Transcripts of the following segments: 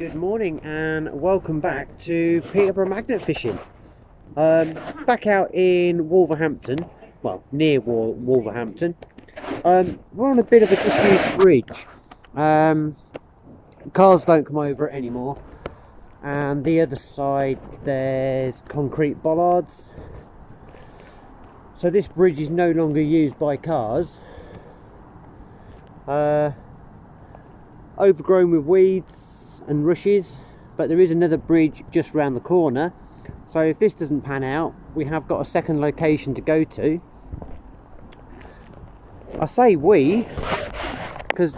Good morning and welcome back to Peterborough magnet fishing. Back out in Wolverhampton, well, near Wolverhampton. We're on a bit of a disused bridge. Cars don't come over it anymore, and the other side there's concrete bollards. So this bridge is no longer used by cars. Overgrown with weeds and rushes, but there is another bridge just round the corner, so if this doesn't pan out we have got a second location to go to. I say we because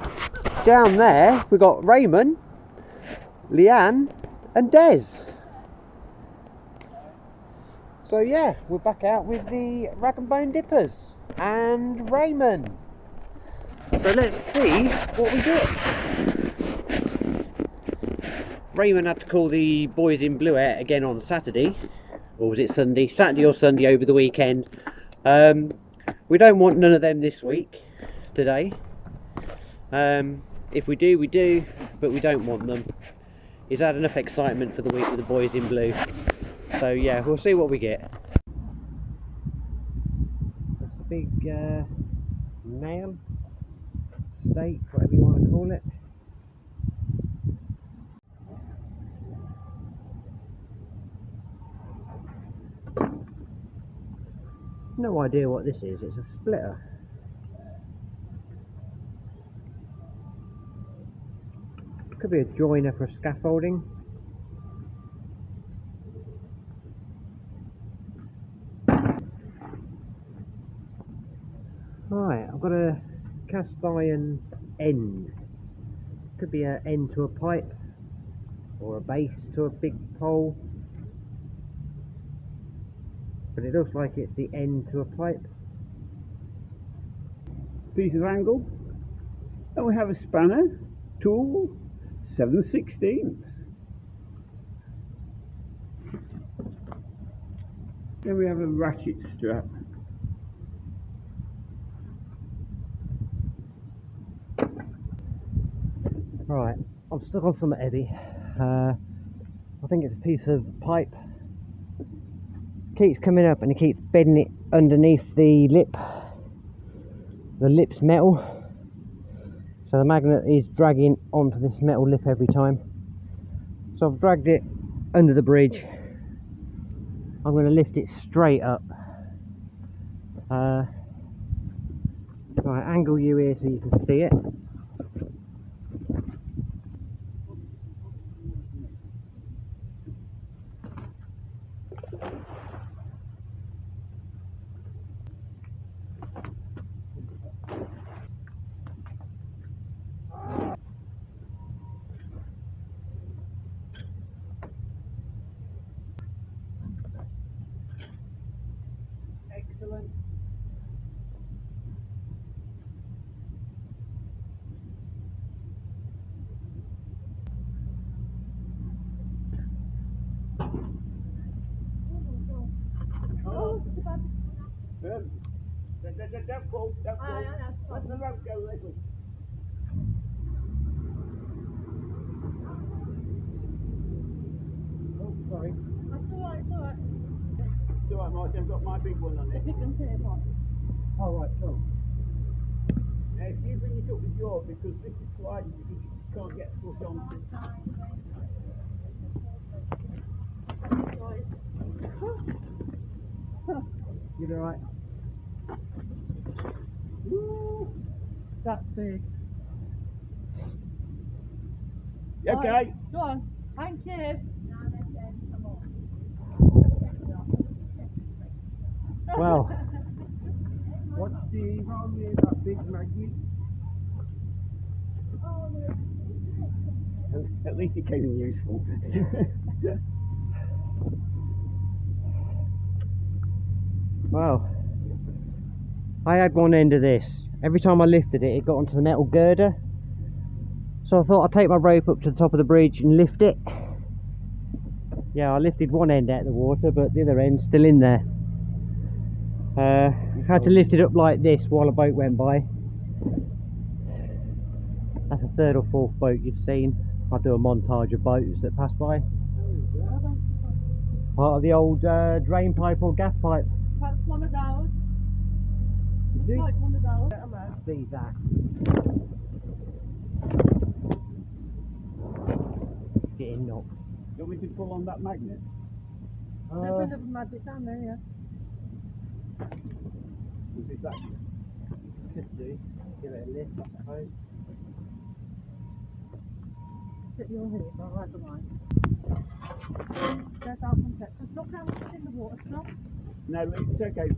down there we've got Raymond, Leanne and Des. So yeah, we're back out with the rag and bone dippers and Raymond. So let's see what we get. Raymond had to call the boys in blue out again on Saturday, or was it Sunday? Saturday or Sunday over the weekend. We don't want none of them this week, today. If we do, we do, but we don't want them. He's had enough excitement for the week with the boys in blue. So yeah, we'll see what we get. That's a big nail, stake, whatever you want to call it. No idea what this is. It's a splitter. Could be a joiner for scaffolding. Right, I've got a cast iron end. Could be an end to a pipe or a base to a big pole. But it looks like it's the end to a pipe. Piece of angle, and we have a spanner, tool, 7/16. Then we have a ratchet strap. Right, I'm stuck on something heavy. I think it's a piece of pipe. Keeps coming up and it keeps bedding it underneath the lip. The lip's metal, so the magnet is dragging onto this metal lip every time. So I've dragged it under the bridge. I'm going to lift it straight up. Right, angle you here so you can see it. Excellent. Don't pull, don't pull. Let the rope go, Leslie. Oh, sorry. That's alright, it's alright. It's alright, Martin, I've got my big one on it. Oh right, cool. Now, if you bring it up with yours, because this is sliding, because you can't get foot on it. You be alright? That's big. You okay? Go on. Thank you. Well, What's the value of that big magnet? At least it came in useful. well, I had one end of this. Every time I lifted it, it got onto the metal girder. So I thought I'd take my rope up to the top of the bridge and lift it. Yeah, I lifted one end out of the water, but the other end's still in there. Had to lift it up like this while a boat went by. That's the third or fourth boat you've seen I do a montage of boats that pass by. Part of the old drain pipe or gas pipe. That's one of those. You Like one of those. see that? Getting knocked. Do you want me to pull on that magnet? There's another magic down there, yeah. Is it that? Could do. Give it a lift, I suppose. Sit your head, I'll ride the line. There's our concept. Look how much is in the water still. No, it's okay.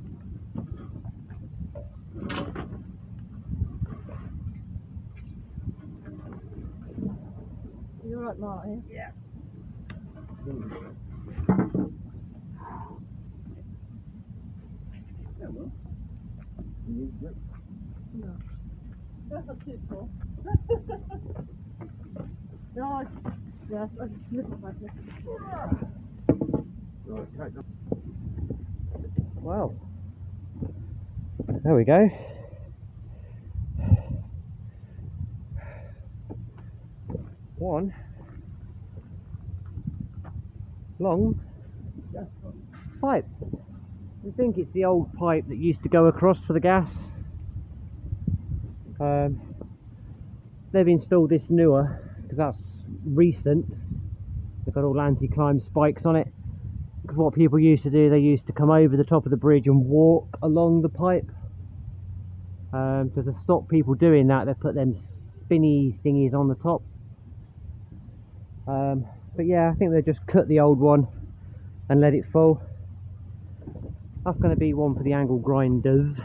You're right, Martin. Yeah. Yeah, well. No. That's not too cool. No, yes, I just look like this. Right, catch up. Well, there we go. One long pipe. I think it's the old pipe that used to go across for the gas. They've installed this newer because that's recent. They've got all anti-climb spikes on it. Because what people used to do, they used to come over the top of the bridge and walk along the pipe. So to stop people doing that, they put them spinny thingies on the top. But yeah, I think they just cut the old one and let it fall. That's going to be one for the angle grinders.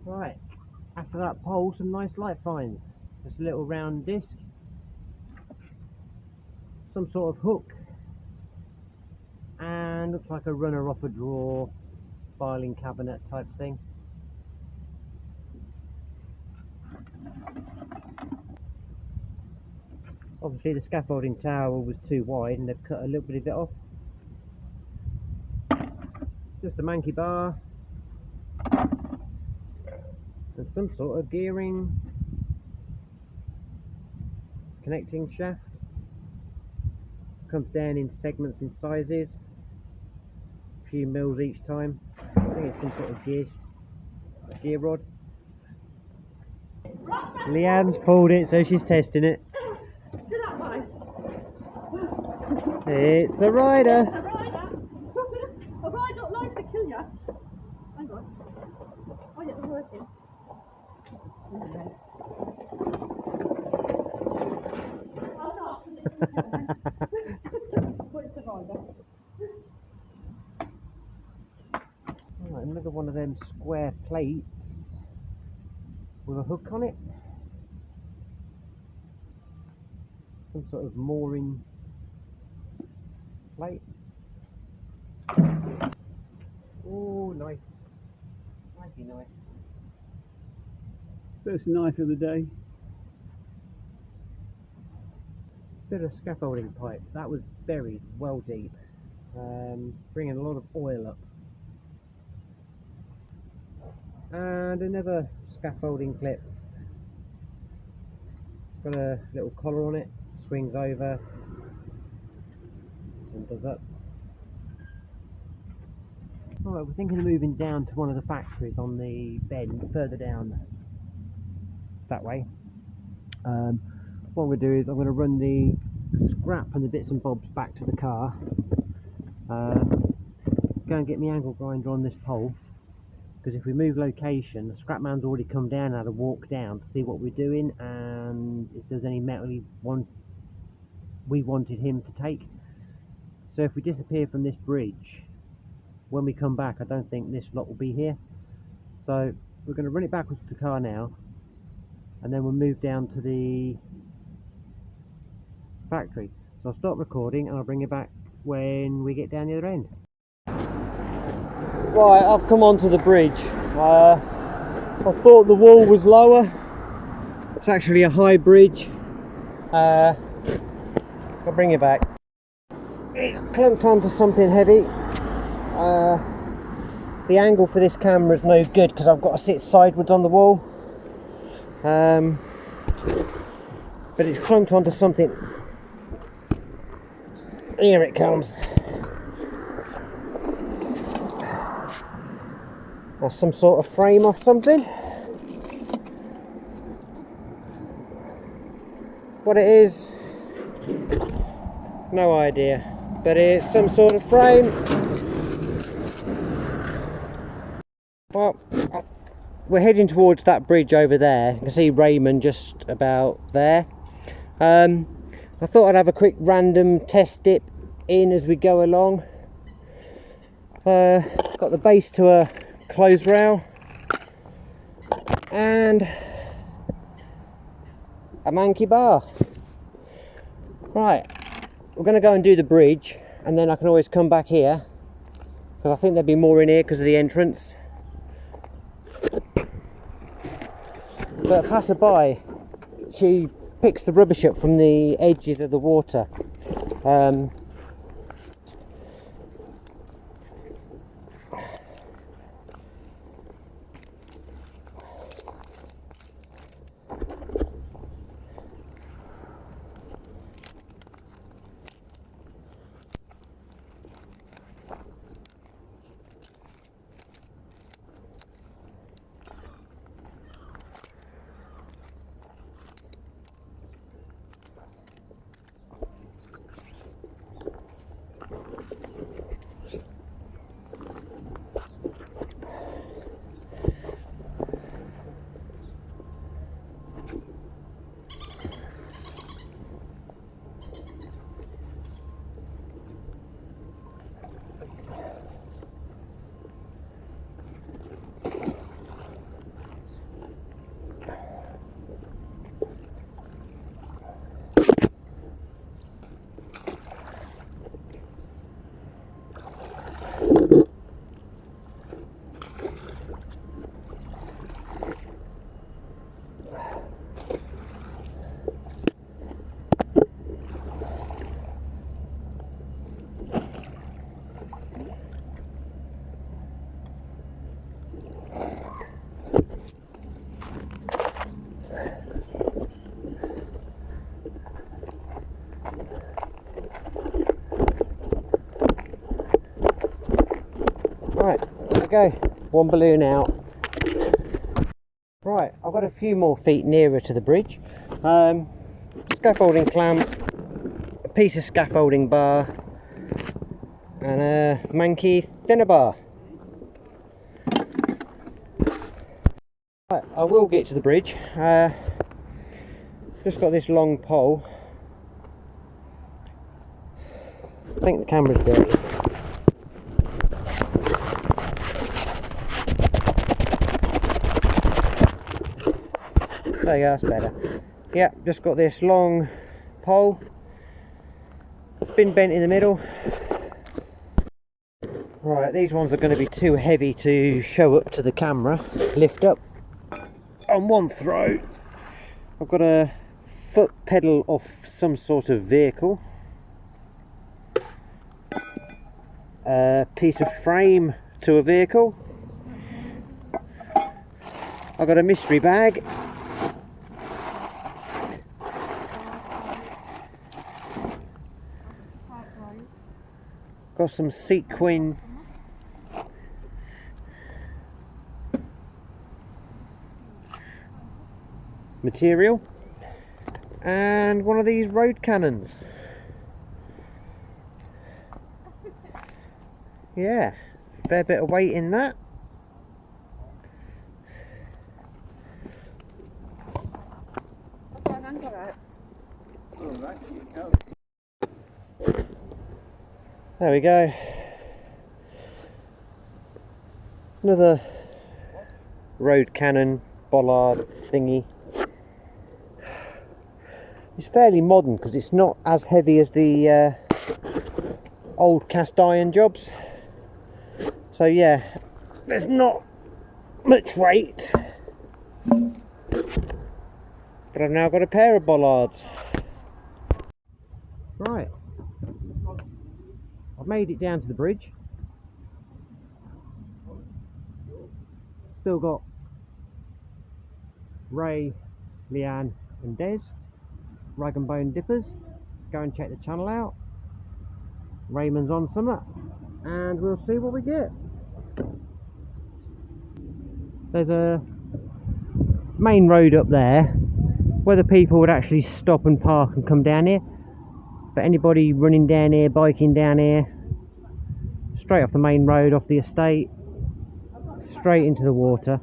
Right, after that pole, some nice light finds. Just a little round disc, some sort of hook, and looks like a runner off a drawer, filing cabinet type thing. Obviously the scaffolding tower was too wide and they've cut a little bit of it off. Just a manky bar and some sort of gearing connecting shaft. Comes down in segments and sizes, a few mils each time. I think it's some sort of gear rod. Leanne's pulled it, so she's testing it. It's a rider. A rider. A rider not like to kill you. Hang on. Oh yeah, they're working. Oh no. But it's a rider. Right, another one of them square plates with a hook on it. Some sort of mooring plate. Oh, nice. Nicey nice. First knife of the day. Bit of scaffolding pipe. That was buried well deep. Bringing a lot of oil up. And another scaffolding clip. Got a little collar on it. Swings over and does up. Alright, we're thinking of moving down to one of the factories on the bend, further down that way. What I'm going to do is I'm going to run the scrap and the bits and bobs back to the car. Go and get my angle grinder on this pole, because if we move location, the scrap man's already come down and had a walk down to see what we're doing and if there's any metal we wanted him to take. So if we disappear from this bridge, when we come back I don't think this lot will be here. So we're going to run it backwards to the car now, and then we'll move down to the factory. So I'll stop recording and I'll bring it back when we get down the other end. Right, I've come onto the bridge. I thought the wall was lower. It's actually a high bridge. I'll bring it back. It's clumped onto something heavy. The angle for this camera is no good because I've got to sit sideways on the wall. but it's clunked onto something. Here it comes. That's some sort of frame off something. What it is, no idea, but it's some sort of frame. Well, we're heading towards that bridge over there. You can see Raymond just about there. I thought I'd have a quick random test dip in as we go along. Got the base to a closed rail and a manky bar. Right, we're going to go and do the bridge, and then I can always come back here because I think there'll be more in here because of the entrance. But a passerby, she picks the rubbish up from the edges of the water. Right, there we go, one balloon out. Right, I've got a few more feet nearer to the bridge. Scaffolding clamp, a piece of scaffolding bar, and a manky thinner bar. Right, I will get to the bridge. Just got this long pole. I think the camera's dirty. There you go, that's better. Yeah, just got this long pole, been bent in the middle. Right, these ones are going to be too heavy to show up to the camera. Lift up on one throw. I've got a foot pedal off some sort of vehicle, a piece of frame to a vehicle. I've got a mystery bag. Got some sequin material and one of these road cannons. Yeah, fair bit of weight in that. There we go. Another road cannon bollard thingy. It's fairly modern because it's not as heavy as the old cast iron jobs. So yeah, there's not much weight. But I've now got a pair of bollards. Right. I've made it down to the bridge. Still got Ray, Leanne and Des. Rag and Bone Dippers. Go and check the channel out. Raymond's on summer, and we'll see what we get. There's a main road up there where the people would actually stop and park and come down here. But anybody running down here, biking down here, straight off the main road, off the estate, straight into the water.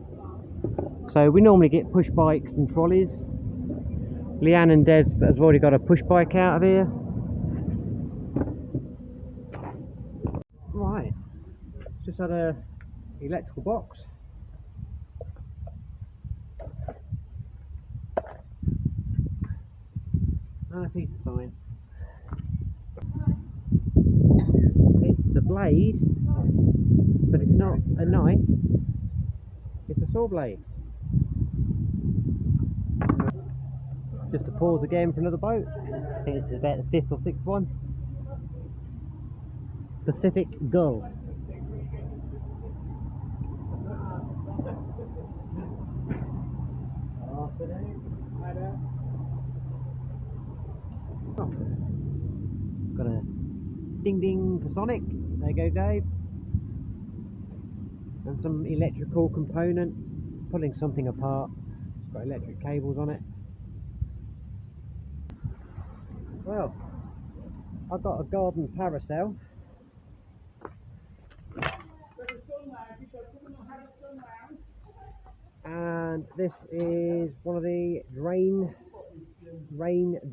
So we normally get push bikes and trolleys. Leanne and Des has already got a push bike out of here. Right, just had a electrical box. And a piece of sign. It's a blade, but it's not a knife, it's a saw blade. Just to pause again for another boat. I think it's about the 5th or 6th one. Pacific Gull. Oh. Got a ding ding for Sonic. There you go, Dave. And some electrical component pulling something apart. It's got electric cables on it. Well, I've got a garden parasol. And this is one of the rain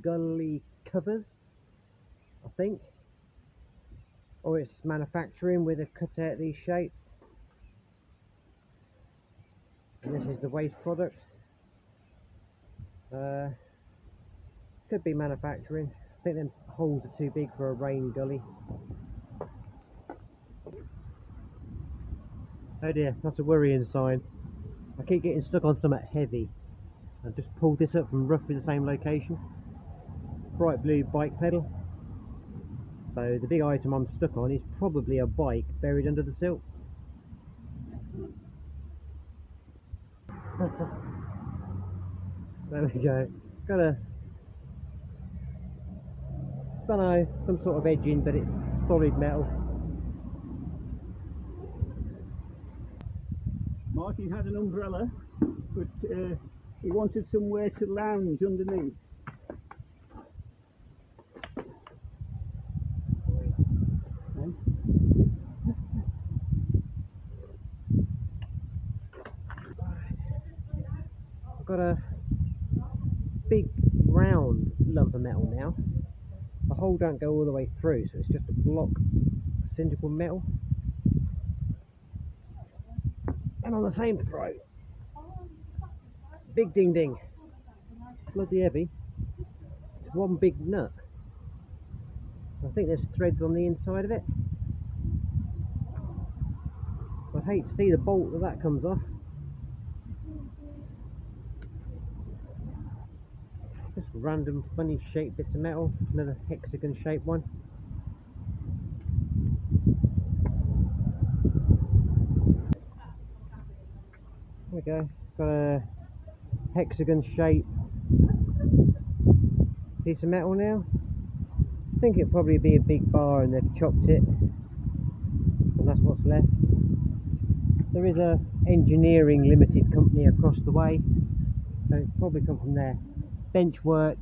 gully covers, I think. Or it's manufacturing where they've cut out these shapes. And this is the waste product. Could be manufacturing. I think them holes are too big for a rain gully. Oh dear, that's a worrying sign. I keep getting stuck on something heavy. I've just pulled this up from roughly the same location. Bright blue bike pedal. So the big item I'm stuck on is probably a bike buried under the silt. There we go. Got a, don't know, some sort of edging, but it's solid metal. Martin had an umbrella, but he wanted somewhere to lounge underneath. I've got a big round lump of metal now. The hole don't go all the way through, so it's just a block of cylindrical metal. And on the same throat, big ding ding, bloody heavy. It's one big nut. I think there's threads on the inside of it. I'd hate to see the bolt that comes off. Just random funny shaped bits of metal, another hexagon shaped one. There we go, got a hexagon shaped piece of metal now. I think it'd probably be a big bar and they've chopped it, and that's what's left. There is a engineering limited company across the way, so it's probably come from there. Bench work,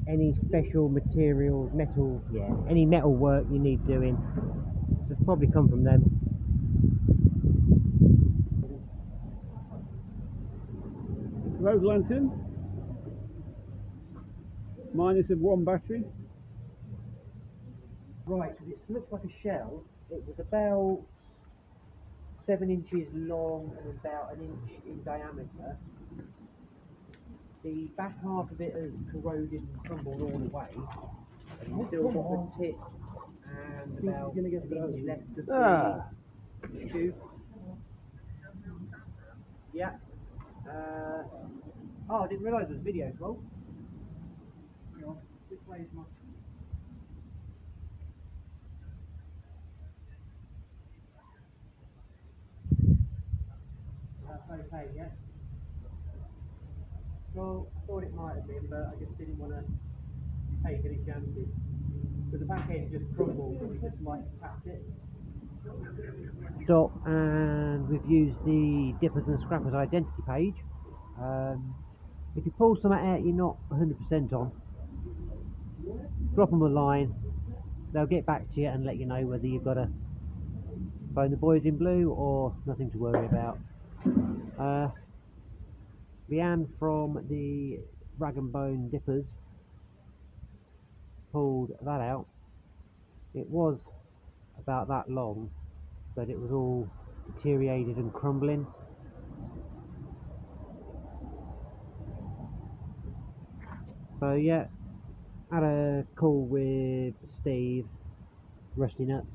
any special materials, metal, yeah, any metal work you need doing, so it's probably come from them. Road lantern, minus of one battery. Right, so this looks like a shell. It was about 7 inches long and about 1 inch in diameter. The back half of it has corroded and crumbled all away. And you've still got the tip and about 1 inch left of the tube. Yeah. Oh, I didn't realise there was video as well. Hang on, which way is my... That's okay, yeah. Well, I thought it might have been, but I just didn't want to take any chances. But the back end just crumbled and we just like tapped it. Stop, and we've used the Dippers and Scrappers identity page. If you pull something out you're not 100% on, drop them a line, they'll get back to you and let you know whether you've got to phone the boys in blue or nothing to worry about. Leanne from the Rag and Bone Dippers pulled that out. It was about that long, but it was all deteriorated and crumbling. So yeah, had a call with Steve, Rusty Nuts,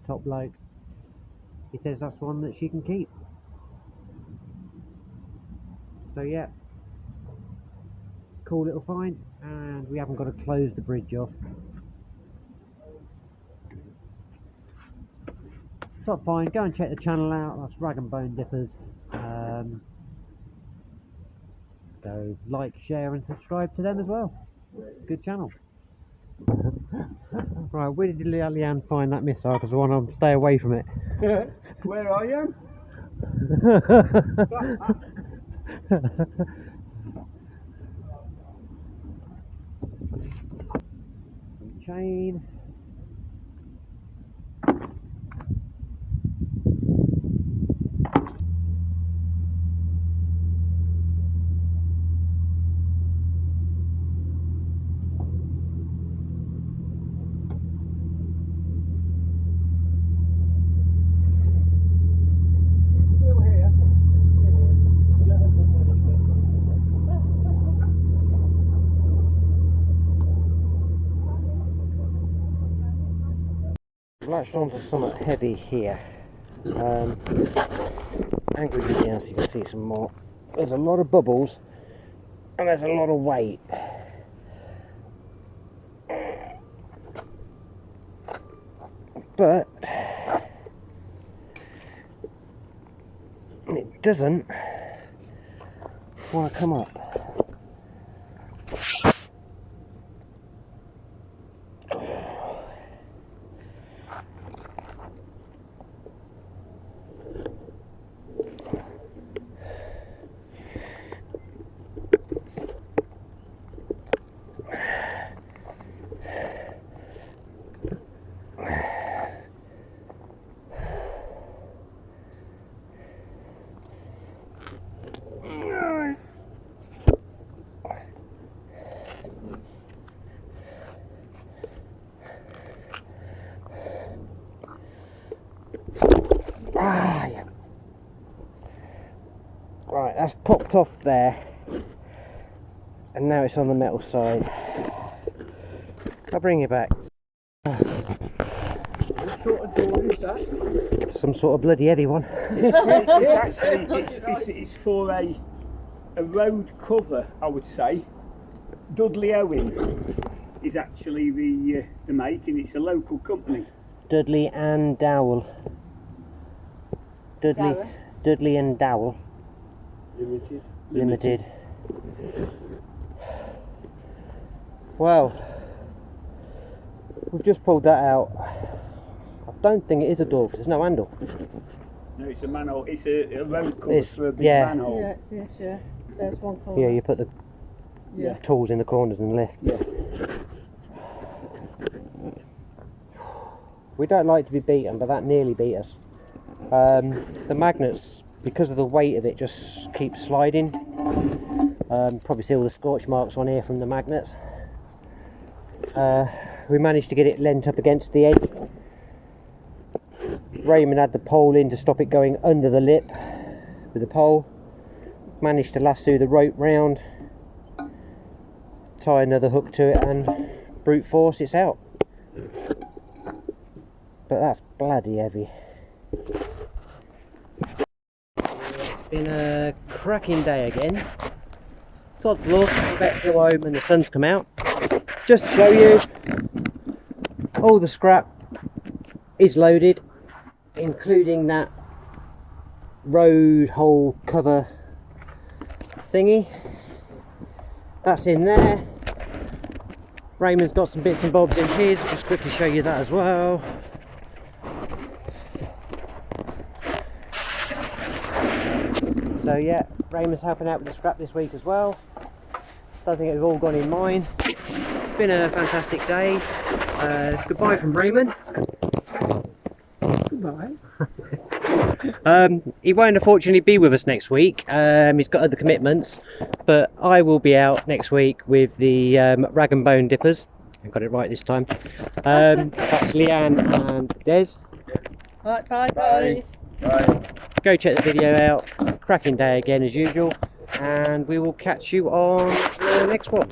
top bloke. He says that's one that she can keep. So yeah, cool little find, and we haven't got to close the bridge off. Top find, go and check the channel out, that's Rag and Bone Dippers. Go like, share and subscribe to them as well. Good channel. Right, where did Leanne find that missile? Because I want to stay away from it. Where are you? Chain. Latched onto something heavy here. Angled it down so you can see some more. There's a lot of bubbles and there's a lot of weight. But it doesn't want to come up. Yeah. Right, that's popped off there, and now it's on the metal side. I'll bring it back. What sort of door is that? Some sort of bloody heavy one. It's actually it's for a road cover, I would say. Dudley Owen is actually the make, and it's a local company. Dudley and Dowell. Dudley and Dowell Limited. Well, we've just pulled that out. I don't think it is a door because there's no handle. No, it's a manhole. It's a road cover It's- for a big yeah. manhole. Yeah, it's yes, yeah. So there's one corner. Yeah, you put the Yeah. tools in the corners and left. Yeah. We don't like to be beaten, but that nearly beat us. The magnets, because of the weight of it, just keep sliding. Probably see all the scorch marks on here from the magnets. We managed to get it leant up against the edge. Raymond had the pole in to stop it going under the lip with the pole. Managed to lasso the rope round, tie another hook to it and brute force it's out. But that's bloody heavy. It's been a cracking day again. Sod's law, I'm back to go home and the sun's come out. Just to show you, all the scrap is loaded, including that road hole cover thingy. That's in there. Raymond's got some bits and bobs in his. I'll just quickly show you that as well. So yeah, Raymond's helping out with the scrap this week as well. Don't think it's all gone in mine. It's been a fantastic day. It's goodbye from Raymond. Goodbye. He won't unfortunately be with us next week. He's got other commitments, but I will be out next week with the Rag and Bone Dippers. I got it right this time. That's Leanne and Des. Right, bye guys. Bye. Go check the video out. Cracking day again as usual, and we will catch you on the next one.